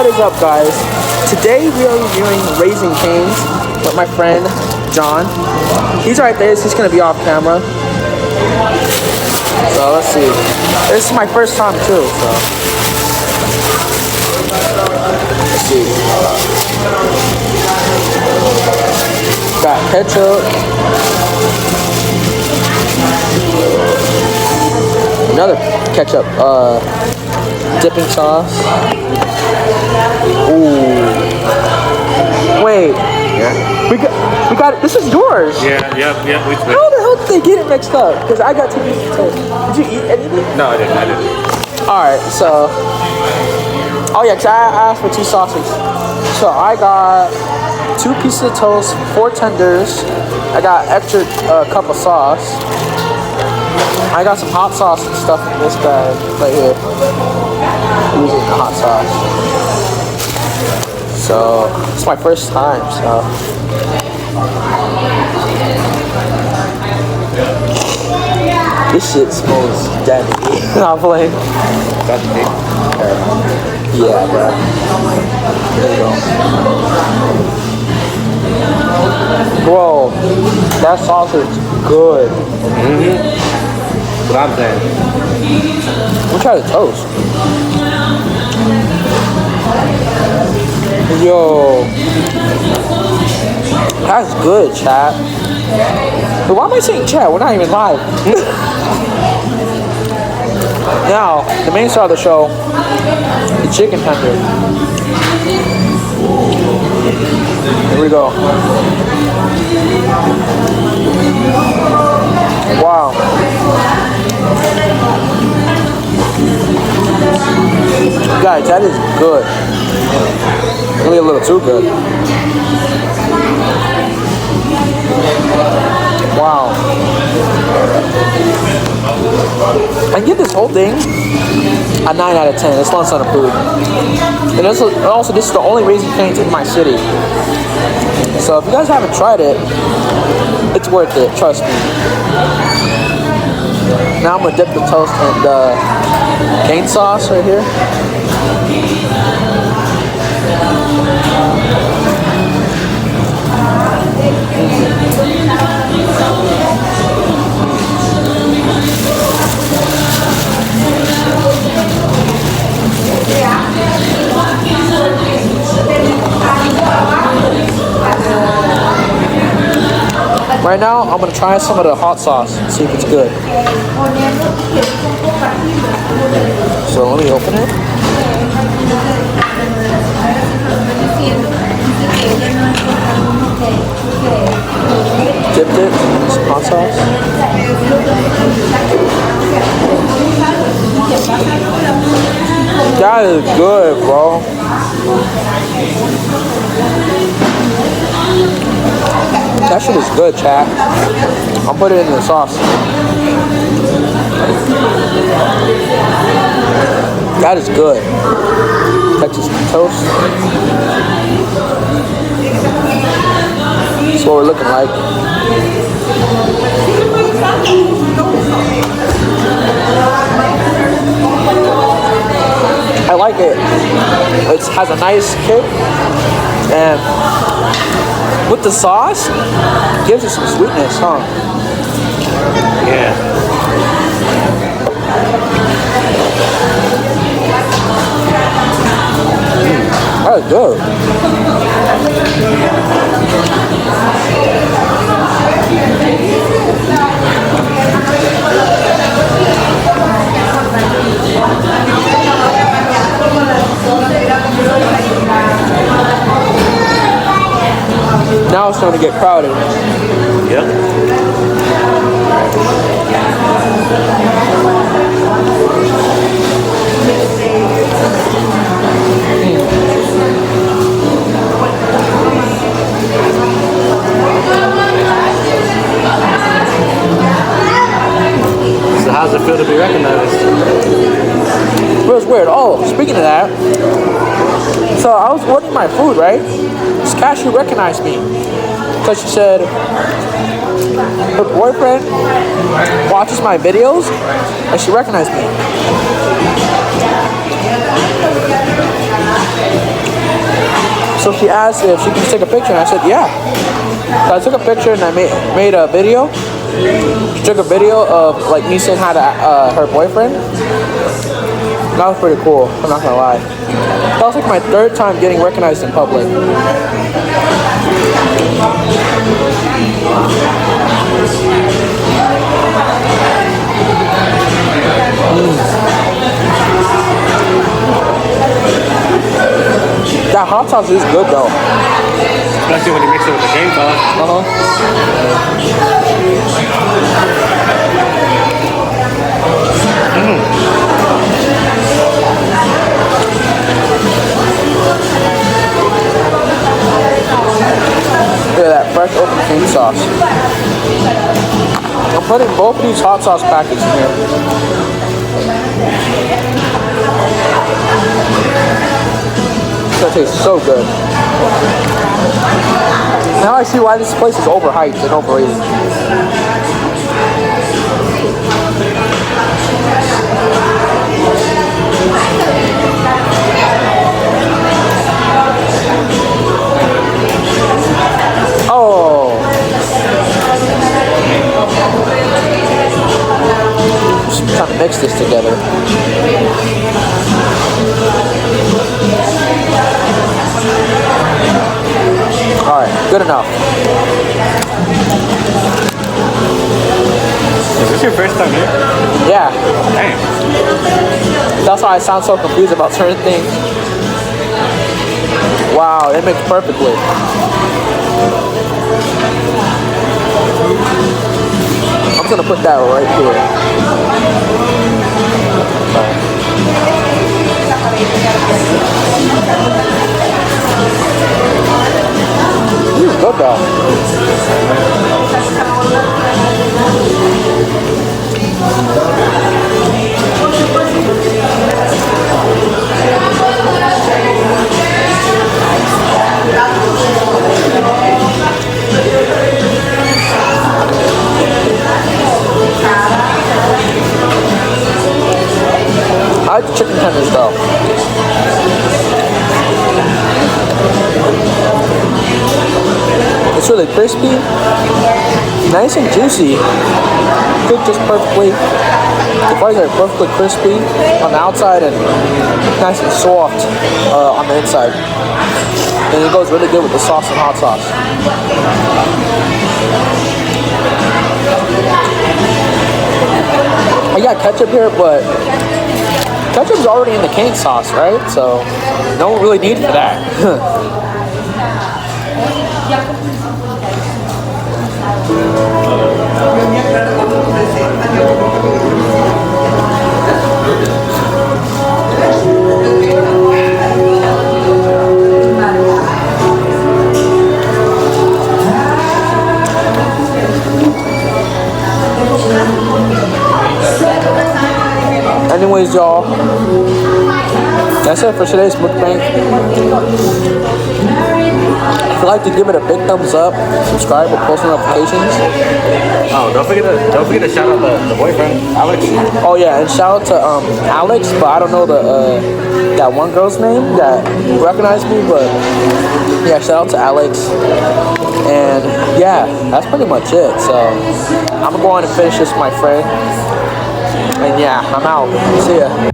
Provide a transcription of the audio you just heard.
What is up, guys? Today we are reviewing Raising Cane's with my friend John. He's right there, so he's gonna be off camera. So let's see. This is my first time too, so let's see. Got ketchup. Another ketchup, dipping sauce. Ooh. Wait. Yeah. We got it. This is yours. Yeah. We split. How the hell did they get it mixed up? Because I got 2 pieces of toast. Did you eat anything? No, I didn't. Alright, so. Oh, yeah, because I asked for 2 sausages. So I got 2 pieces of toast, 4 tenders. I got extra cup of sauce. I got some hot sauce and stuff in this bag right here. Using the hot sauce. So it's my first time, so. This shit smells deadly. Not playing. That's big. Yeah, bro. There you go. Bro, that sausage is good. That's what I'm saying. We'll try the toast. Yo. That's good, chat. But why am I saying chat? We're not even live. Now, the main star of the show, the chicken tender. Here we go. Wow. Guys, that is good. Maybe a little too good. Wow. I can get this whole thing a 9 out of 10. It's lunch on food. And also, this is the only Raising Cane's in my city. So if you guys haven't tried it, it's worth it. Trust me. Now I'm gonna dip the toast in the cane sauce right here. Right now, I'm gonna try some of the hot sauce and see if it's good. So let me open it. Dipped it in some hot sauce. That is good, bro. That shit is good, chat. I'll put it in the sauce. That is good. Texas toast. That's what we're looking like. I like it. It has a nice kick, and with the sauce, it gives it some sweetness, huh? Yeah. That is good. Now it's starting to get crowded. Yep. So how's it feel to be recognized? It was weird. Oh, speaking of that, so I was ordering my food, right? This cashier recognized me because she said her boyfriend watches my videos and she recognized me. So she asked if she can take a picture, and I said, yeah. So I took a picture and I made a video. She took a video of like me saying hi to her boyfriend. That was pretty cool, I'm not gonna lie. That was like my third time getting recognized in public. That hot sauce is good though. Especially when you mix it with the cane sauce. Look at that fresh open cane sauce. I'm putting both of these hot sauce packets in here. It's gonna taste so good. Now I see why this place is overhyped and overrated. Oh. Just trying to mix this together. Alright, good enough. Is this your first time here? Yeah. Dang. That's why I sound so confused about certain things. Wow, it mixed perfectly. I'm gonna put that right here. Good though. I like the chicken tenders though. It's really crispy, nice and juicy, cooked just perfectly. The fries are perfectly crispy on the outside and nice and soft on the inside. And it goes really good with the sauce and hot sauce. I got ketchup here, but ketchup's already in the cane sauce, right? So no really need for that. Anyways, y'all, that's it for today's mukbang. If you'd like to give it a big thumbs up, subscribe with post notifications. Oh, don't forget to shout out the boyfriend, Alex. Oh yeah, and shout out to Alex, but I don't know that one girl's name that recognized me, but yeah, shout out to Alex. And yeah, that's pretty much it. So I'm gonna go on and finish this with my friend. And yeah, I'm out. See ya.